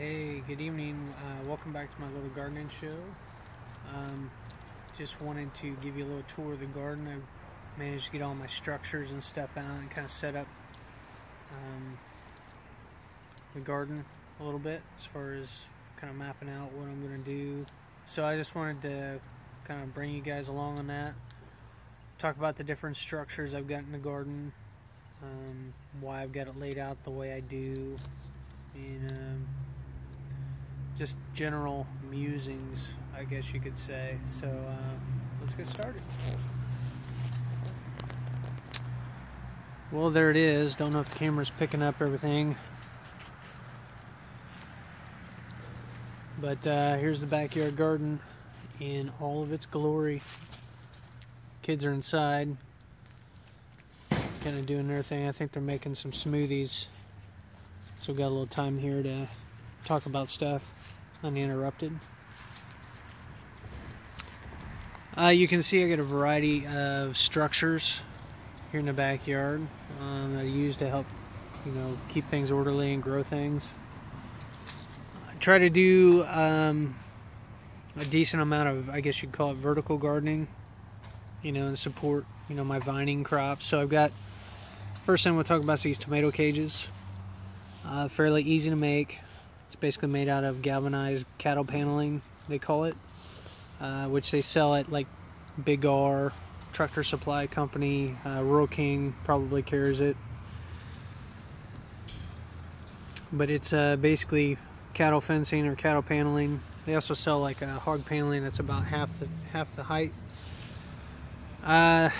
Hey, good evening. Welcome back to my little gardening show. Just wanted to give you a little tour of the garden. I managed to get all my structures and stuff out and kind of set up the garden a little bit as far as kind of mapping out what I'm going to do. So I just wanted to kind of bring you guys along on that. Talk about the different structures I've got in the garden, why I've got it laid out the way I do, and just general musings, I guess you could say. So let's get started. Well, there it is. Don't know if the camera's picking up everything, but here's the backyard garden in all of its glory. Kids are inside, kind of doing their thing. I think they're making some smoothies, so we got a little time here to talk about stuff uninterrupted. You can see I got a variety of structures here in the backyard that I use to help, keep things orderly and grow things. I try to do a decent amount of, I guess you'd call it, vertical gardening, and support, my vining crops. So I've got, first thing we'll talk about is these tomato cages. Fairly easy to make. It's basically made out of galvanized cattle paneling, they call it, which they sell at like Big R, Tractor Supply Company, Rural King probably carries it. But it's basically cattle fencing or cattle paneling. They also sell like a hog paneling that's about half the height. As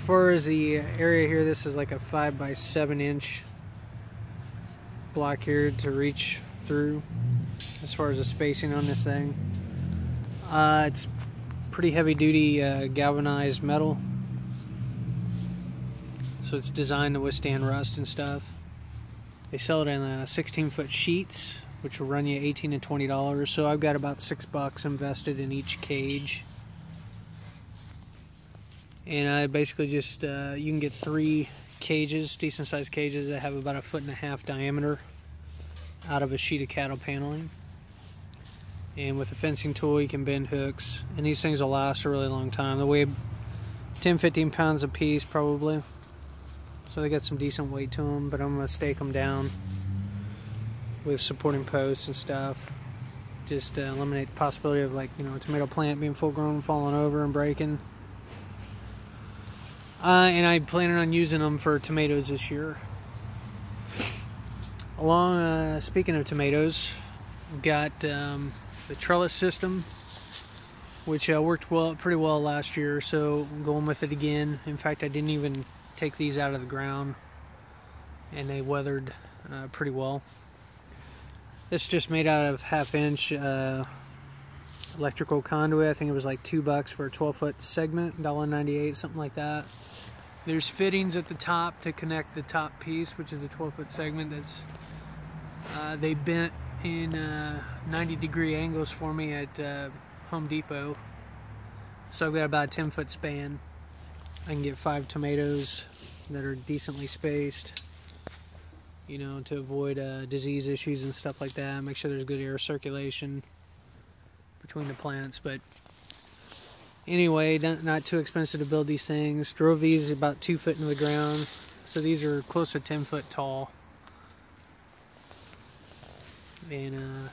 far as the area here, this is like a 5 by 7 inch block here to reach through as far as the spacing on this thing. It's pretty heavy duty galvanized metal, so it's designed to withstand rust and stuff. They sell it in 16-foot sheets, which will run you $18 to $20. So I've got about $6 invested in each cage. And I basically just, you can get 3 cages, decent sized cages that have about 1.5 feet diameter out of a sheet of cattle paneling. And with a fencing tool you can bend hooks, and these things will last a really long time. They weigh 10-15 pounds a piece probably, so they got some decent weight to them. But I'm going to stake them down with supporting posts and stuff, just to eliminate the possibility of, like, a tomato plant being full grown, falling over and breaking. And I'm planning on using them for tomatoes this year. Speaking of tomatoes, we've got the trellis system, which worked pretty well last year, so I'm going with it again. In fact, I didn't even take these out of the ground, and they weathered pretty well. This is just made out of 1/2 inch electrical conduit. I think it was like $2 for a 12-foot segment, $1.98, something like that. There's fittings at the top to connect the top piece, which is a 12-foot segment. That's they bent in 90-degree angles for me at Home Depot. So I've got about a 10-foot span. I can get 5 tomatoes that are decently spaced, to avoid disease issues and stuff like that. Make sure there's good air circulation between the plants. But anyway, not too expensive to build these things. Drove these about 2 foot into the ground, so these are close to 10 foot tall. And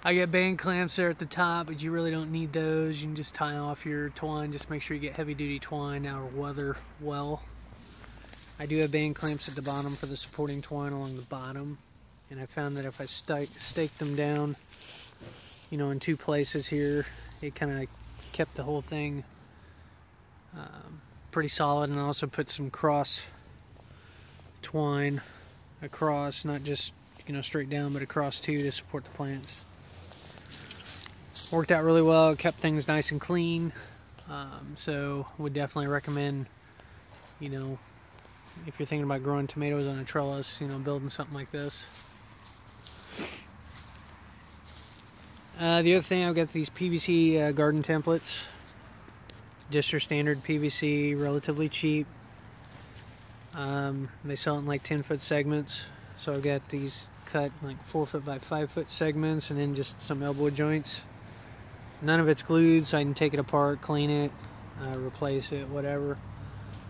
I got band clamps there at the top, but you really don't need those. You can just tie off your twine. Just make sure you get heavy duty twine that will weather well. I do have band clamps at the bottom for the supporting twine along the bottom, and I found that if I stake them down, in 2 places here, it kind of kept the whole thing pretty solid. And I also put some cross twine across, not just straight down, but across too, to support the plants. Worked out really well, kept things nice and clean. So would definitely recommend, if you're thinking about growing tomatoes on a trellis, building something like this. The other thing, I've got these PVC garden templates. Just your standard PVC, relatively cheap. They sell it in like 10-foot segments. So I've got these cut like 4 foot by 5 foot segments, and then just some elbow joints. None of it's glued, so I can take it apart, clean it, replace it, whatever.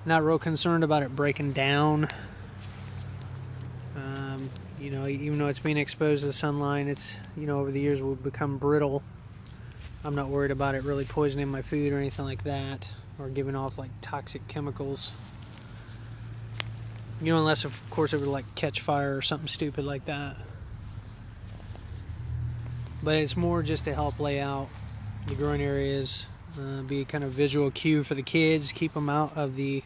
Not real concerned about it breaking down. You know, even though it's being exposed to the sunlight, it's, you know, over the years will become brittle. I'm not worried about it really poisoning my food or anything like that, or giving off like toxic chemicals. You know, unless of course it would like catch fire or something stupid like that. But it's more just to help lay out the growing areas, be kind of visual cue for the kids, keep them out of the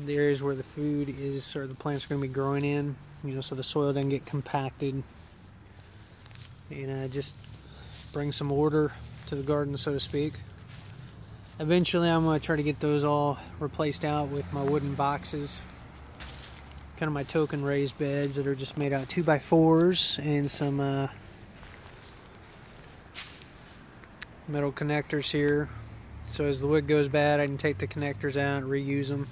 areas where the food is, or the plants are going to be growing in, you know, so the soil doesn't get compacted, and just bring some order to the garden, so to speak. Eventually I'm going to try to get those all replaced out with my wooden boxes, kind of my token raised beds that are just made out of 2x4s and some metal connectors here, so as the wood goes bad I can take the connectors out and reuse them.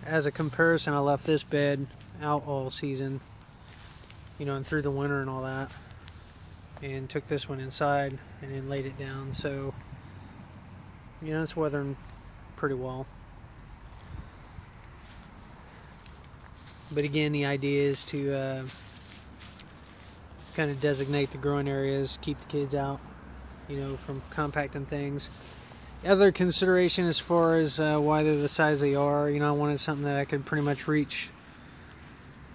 As a comparison, I left this bed out all season, you know, and through the winter and all that, and took this one inside and then laid it down, so you know, it's weathering pretty well. But again, the idea is to kind of designate the growing areas, keep the kids out, you know, from compacting things. Other consideration as far as why they're the size they are, you know, I wanted something that I could pretty much reach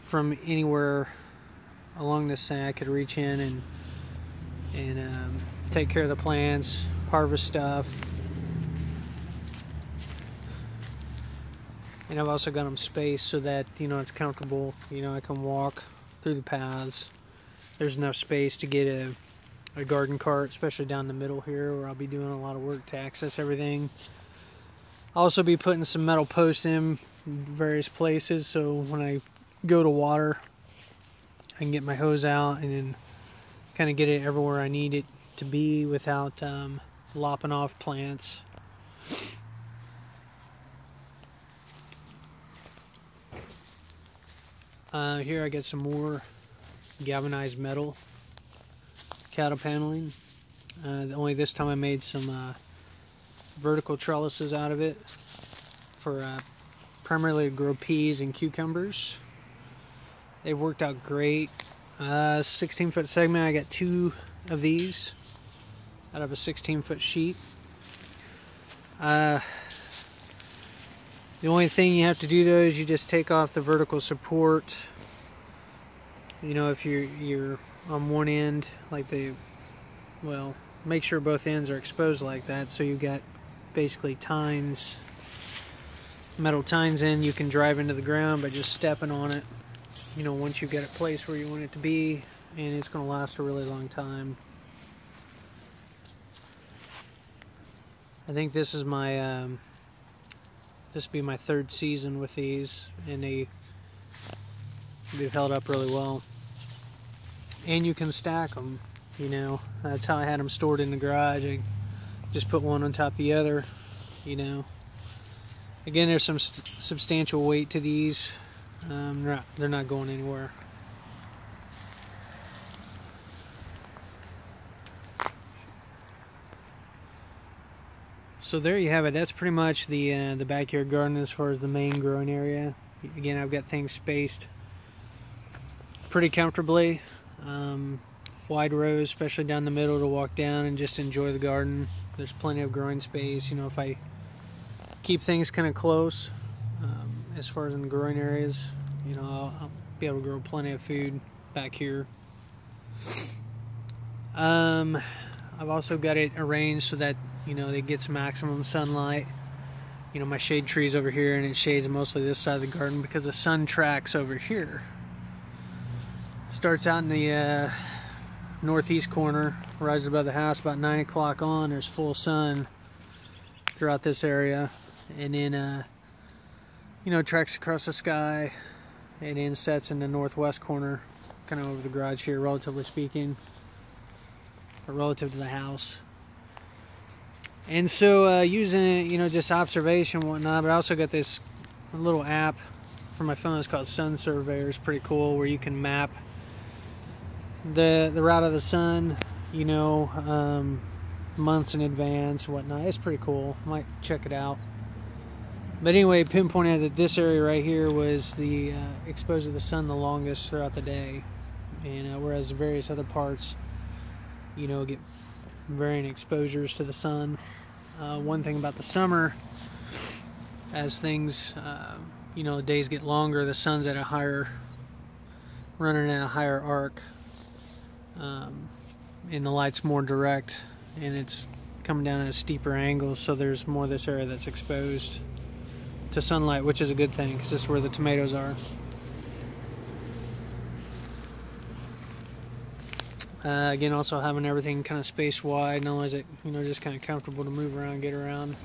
from anywhere along this thing. I could reach in and take care of the plants, harvest stuff. And I've also got them spaced so that, you know, it's comfortable. You know, I can walk through the paths. There's enough space to get a garden cart, especially down the middle here where I'll be doing a lot of work to access everything. I'll also be putting some metal posts in various places, so when I go to water I can get my hose out and then kind of get it everywhere I need it to be without lopping off plants. Here I got some more galvanized metal cattle paneling. Only this time I made some vertical trellises out of it for primarily to grow peas and cucumbers. They've worked out great. 16-foot segment, I got 2 of these out of a 16-foot sheet. The only thing you have to do though is you just take off the vertical support. You know, if you're on one end, like well, make sure both ends are exposed like that, so you got basically tines, metal tines in. You can drive into the ground by just stepping on it, you know, once you've got it placed where you want it to be, and it's going to last a really long time. I think this is my this will be my 3rd season with these, and they've held up really well. And you can stack them, you know. That's how I had them stored in the garage. I just put one on top of the other, you know. Again, there's some substantial weight to these. They're not going anywhere. So there you have it. That's pretty much the backyard garden as far as the main growing area. Again, I've got things spaced pretty comfortably. Wide rows, especially down the middle, to walk down and just enjoy the garden. There's plenty of growing space. You know, if I keep things kind of close, as far as in the growing areas, you know, I'll be able to grow plenty of food back here. I've also got it arranged so that, you know, it gets maximum sunlight. You know, my shade tree's over here, and it shades mostly this side of the garden because the sun tracks over here. Starts out in the northeast corner, rises above the house about 9 o'clock on. There's full sun throughout this area, and then you know, tracks across the sky and then sets in the northwest corner, kind of over the garage here, relatively speaking, or relative to the house. And so using it, you know, just observation and whatnot, but I also got this little app for my phone. It's called Sun Surveyor. It's pretty cool, where you can map the route of the sun, you know, months in advance and whatnot. It's pretty cool. Might check it out. But anyway, pinpointed that this area right here was the exposed to the sun the longest throughout the day, and whereas various other parts, you know, get varying exposures to the sun. One thing about the summer, as things, you know, the days get longer, the sun's at a higher, running at a higher arc, and the light's more direct, and it's coming down at a steeper angle, so there's more of this area that's exposed to sunlight, which is a good thing, because this is where the tomatoes are. Again, also having everything kind of space wide, not only is it, you know, just kind of comfortable to move around, get around,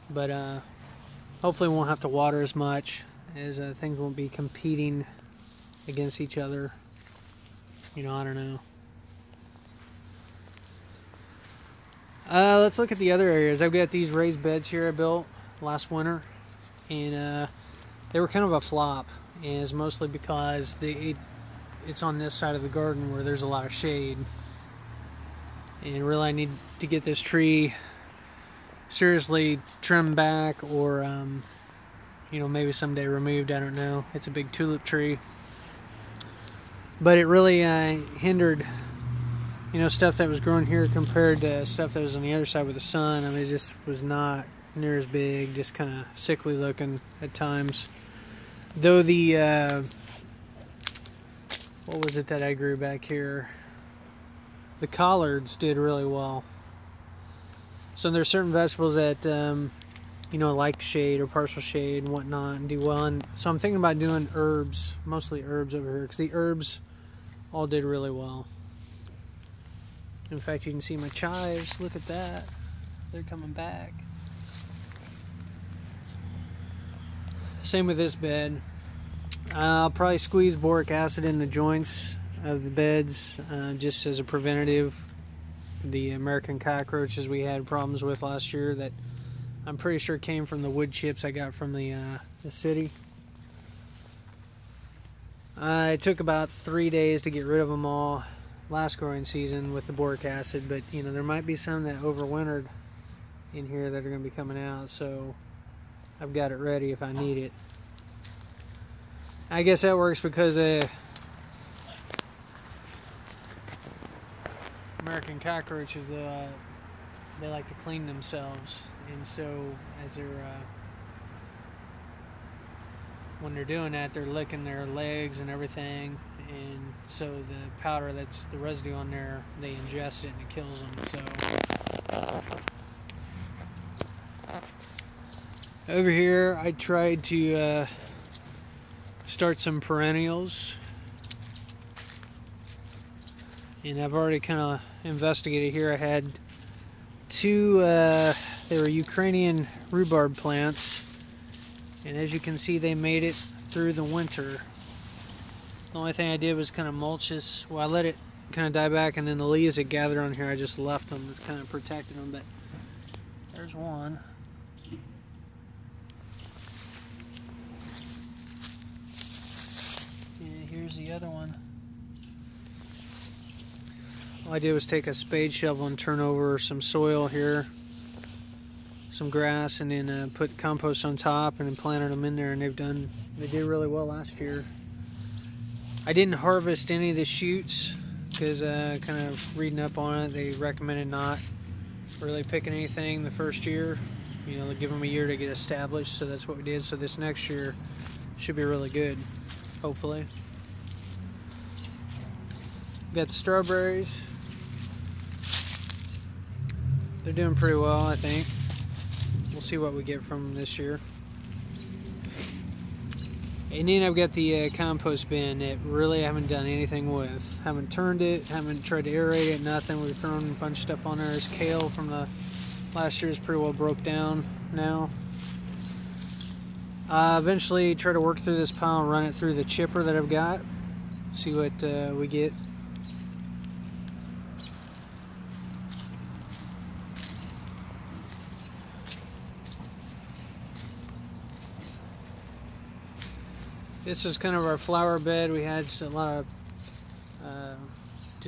but hopefully won't have to water as much, as things won't be competing against each other. You know, I don't know. Let's look at the other areas. I've got these raised beds here I built last winter, and they were kind of a flop, and it's mostly because it's on this side of the garden where there's a lot of shade, and really I need to get this tree seriously trimmed back, or you know, maybe someday removed. I don't know. It's a big tulip tree, but it really hindered, you know, stuff that was growing here compared to stuff that was on the other side with the sun. I mean, it just was not near as big, just kind of sickly looking at times. Though the what was it that I grew back here? The collards did really well. So there's certain vegetables that you know, like shade or partial shade and whatnot, and do well. And so I'm thinking about doing herbs, mostly herbs over here, because the herbs all did really well. In fact, you can see my chives. Look at that. They're coming back. Same with this bed. I'll probably squeeze boric acid in the joints of the beds, just as a preventative. The American cockroaches we had problems with last year, that I'm pretty sure came from the wood chips I got from the city. It took about 3 days to get rid of them all last growing season with the boric acid, but you know, there might be some that overwintered in here that are going to be coming out, so I've got it ready if I need it. I guess that works because American cockroaches, they like to clean themselves, and so as they're when they're doing that, they're licking their legs and everything, and so the powder that's the residue on there, they ingest it and it kills them. So over here I tried to start some perennials, and I've already kind of investigated here. I had two, they were Ukrainian rhubarb plants, and as you can see, they made it through the winter. The only thing I did was kind of mulch this. Well, I let it kind of die back, and then the leaves that gathered on here, I just left them, kind of protected them. But there's one. And here's the other one. All I did was take a spade shovel and turn over some soil here, some grass, and then put compost on top, and then planted them in there, and they did really well last year. I didn't harvest any of the shoots because kind of reading up on it, they recommended not really picking anything the first year. You know, give them a year to get established, so that's what we did. So this next year should be really good, hopefully. Got the strawberries. They're doing pretty well, I think. We'll see what we get from them this year. And then I've got the compost bin that really I haven't done anything with. Haven't turned it, haven't tried to aerate it, nothing. We've thrown a bunch of stuff on there. This kale from the last year is pretty well broke down now. Eventually try to work through this pile and run it through the chipper that I've got. See what we get. This is kind of our flower bed. We had a lot of I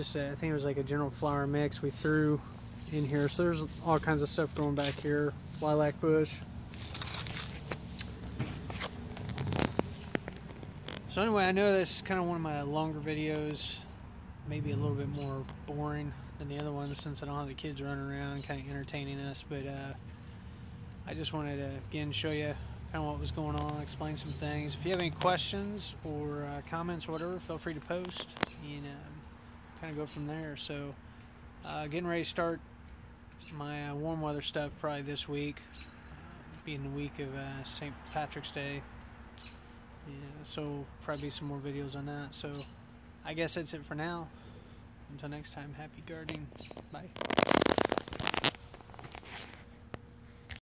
think it was like a general flower mix we threw in here. So there's all kinds of stuff growing back here. Lilac bush. So anyway, I know this is kind of one of my longer videos, maybe a little bit more boring than the other ones since I don't have the kids running around kind of entertaining us, but I just wanted to again show you kind of what was going on, explain some things. If you have any questions or comments or whatever, feel free to post and kind of go from there. So getting ready to start my warm weather stuff probably this week, being the week of St. Patrick's Day. Yeah, so probably some more videos on that. So I guess that's it for now. Until next time, happy gardening. Bye.